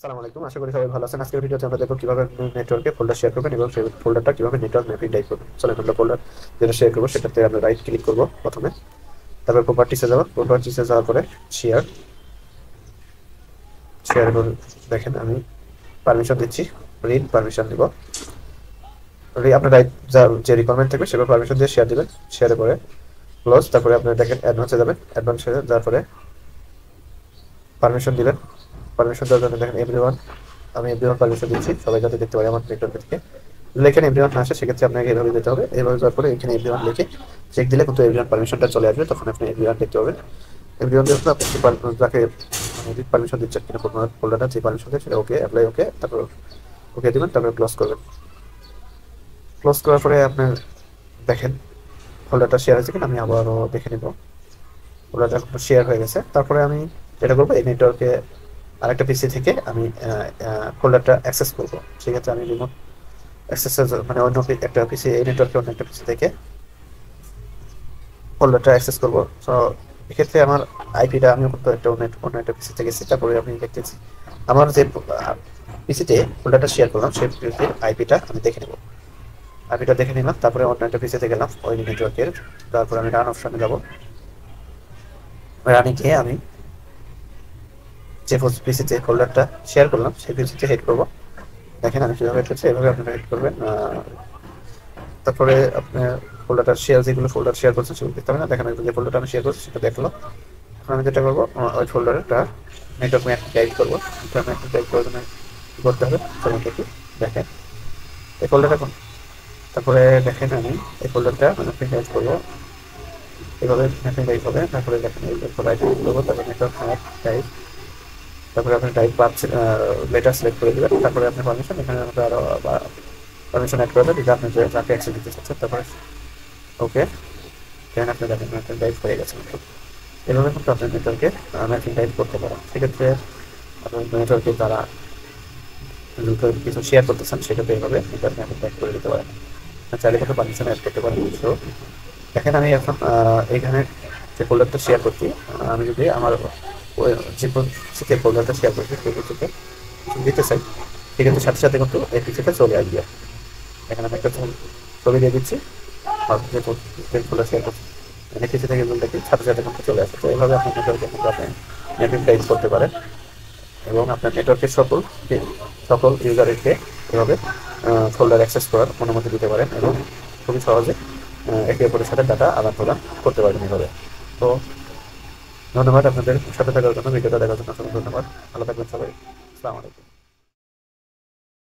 আসসালামু আলাইকুম। আশা করি সবাই ভালো আছেন। আজকের ভিডিওতে আমরা দেখব কিভাবে নেটওয়ার্কে ফোল্ডার শেয়ার করবেন এবং সেই ফোল্ডারটা কিভাবে নেটওয়ার্ক ম্যাপিং টাইপ করবেন। চলেন আমরা ফোল্ডার যেটা শেয়ার করবো সেটাতে আমরা রাইট ক্লিক করব প্রথমে, তারপর প্রপার্টিসে যাব। প্রপার্টিসে যাওয়ার পরে শেয়ার শেয়ার করে দেখেন আমি পারমিশন দিচ্ছি, রিড পারমিশন দিব। আপনার রাইট যে রিকোয়ারমেন্ট থাকবে সেভাবে পারমিশন দিয়ে শেয়ার দিবেন। শেয়ারের পরে ক্লোজ, তারপরে আপনার দেখেন অ্যাডভান্সে যাবেন। অ্যাডভান্সে যাওয়ার পরে পারমিশন দিবেন। পারমিশন দেওয়ার জন্য দেখেন এভরিওয়ান, আমি এভরিওয়ান পারমিশন দিচ্ছি, সবাই যাতে দেখতে পারে আমার নেটওয়ার্ক থেকে। যদি এখানে এভরিওয়ান না আসে সেক্ষেত্রে আপনাকে এভাবে যেতে হবে। এভাবে যাওয়ার পরে এখানে এভরিওয়ান লিখে চেক দিলে কিন্তু এভরিওয়ান পারমিশনটা চলে আসবে, তখন আপনি এভরিওয়ান দেখতে পাবেন। এভরিওয়ান দেখলে আপনি যাকে পারমিশন দিচ্ছেন কিনা ফোল্ডারটা, যে পারমিশন দেয় সেটা ওকে, অ্যাপ্লাই ওকে, তারপর ওকে দিবেন, তারপর ক্লোজ করবেন। ক্লোজ করার পরে আপনার দেখেন ফোল্ডারটা শেয়ার হয়েছে কিনা, আমি আবারও দেখে নিব। ফোল্ডারটা শেয়ার হয়ে গেছে। তারপরে আমি যেটা করবো, এই নেটওয়ার্কে আরেকটা পিসি থেকে আমি ফোল্ডারটা অ্যাক্সেস করবো। সেক্ষেত্রে আমি রিমোট অ্যাক্সেস মানে অন্য একটা পিসি, এই নেটওয়ার্কে অন্য একটা পিসি থেকে ফোল্ডারটা অ্যাক্সেস করবো। সো এক্ষেত্রে আমার আইপিটা আমি কিন্তু একটা অন্য একটা পিসি থেকে গেছি। তারপরে আমি দেখতেছি আমার যে পিসিতে ফোল্ডারটা শেয়ার করলাম সেই পিসির আইপিটা আমি দেখে নেব। আইপিটা দেখে নিলাম, তারপরে অন্য একটা পিসিতে গেলাম ওই নেটওয়ার্কের। তারপরে আমি রান অপশনে যাব। রানে গিয়ে আমি যে পিসিতে ফোল্ডারটা শেয়ার করলাম সেই পিসিতে হেড করবো। দেখেন আমি কিভাবে হেড করছি, এভাবে আপনারা হেড করবেন। তারপরে আপনার ফোল্ডারটা শেয়ার, যেগুলো ফোল্ডার শেয়ার করছেন সেগুলো দেখতে হবে না। দেখেন যে ফোল্ডারটা আমি শেয়ার করছি সেটা দেখলো। এখন আমি যেটা করবো, ওই ফোল্ডারটা নেটওয়ার্ক ম্যাপিং টাইপ করবো। নেটওয়ার্ক ম্যাপিং টাইপ করার জন্য কি করতে হবে চলুন দেখি। দেখেন এই ফোল্ডারটা কোন, তারপরে দেখেন আমি এই ফোল্ডারটা ম্যাপিং টাইপ করবো। এভাবে ম্যাপিং টাইপ হবে। তারপরে দেখেন এই রাইট ক্লিক করবো, তারপরে নেটওয়ার্ক ম্যাপ টাইপ, তারপরে আপনি টাইপ পাচ্ছেন, লেটার সিলেক্ট করে দেবেন। তারপরে আপনি পারমিশন, এখানে আমরা আরো পারমিশন অ্যাড করে দেবেন যেটা আপনি যাকে অ্যাক্সেস দিতে চাচ্ছেন। তারপরে ওকে, দেন আপনি দেখেন ম্যাপিং টাইপ হয়ে গেছে। এভাবে কিন্তু আপনি নেটওয়ার্কে ম্যাপিং টাইপ করতে পারেন। সেক্ষেত্রে আপনার নেটওয়ার্কে যারা কিছু শেয়ার করতেছেন সেটাতে এইভাবে নেটওয়ার্ক ম্যাপিং টাইপ করে দিতে পারেন। চাইলে কিন্তু পারমিশন অ্যাড করতে পারেন। তো দেখেন আমি এখন এখানে যে ফোল্ডারটা শেয়ার করছি, আমি যদি আমার যে পিসিতে ফোল্ডারটা শেয়ার করছি সেই পিসিতে দিতে চাই, সেক্ষেত্রে সাথে সাথে কিন্তু এই পিসিটা চলে আসবে। এখানে আমি একটা ছবি দিয়ে দিচ্ছি, যে ফোল্ডার শেয়ার করছি এই পিসি থেকে দেখি সাথে সাথে কিন্তু চলে আসে। তো এইভাবে আপনি নেটওয়ার্কে কিন্তু আপনি ম্যাপিং টাইপ করতে পারেন এবং আপনার নেটওয়ার্কের সকল ইউজারকে এভাবে ফোল্ডার অ্যাক্সেস করার অনুমতি দিতে পারেন এবং খুবই সহজে একে অপরের সাথে ডাটা আদান প্রদান করতে পারবেন এভাবে। তো ধন্যবাদ আপনাদের সাথে থাকার জন্য, ভিডিওটা দেখার জন্য অসংখ্য ধন্যবাদ। ভালো থাকবেন সবাই। আসসালামু আলাইকুম।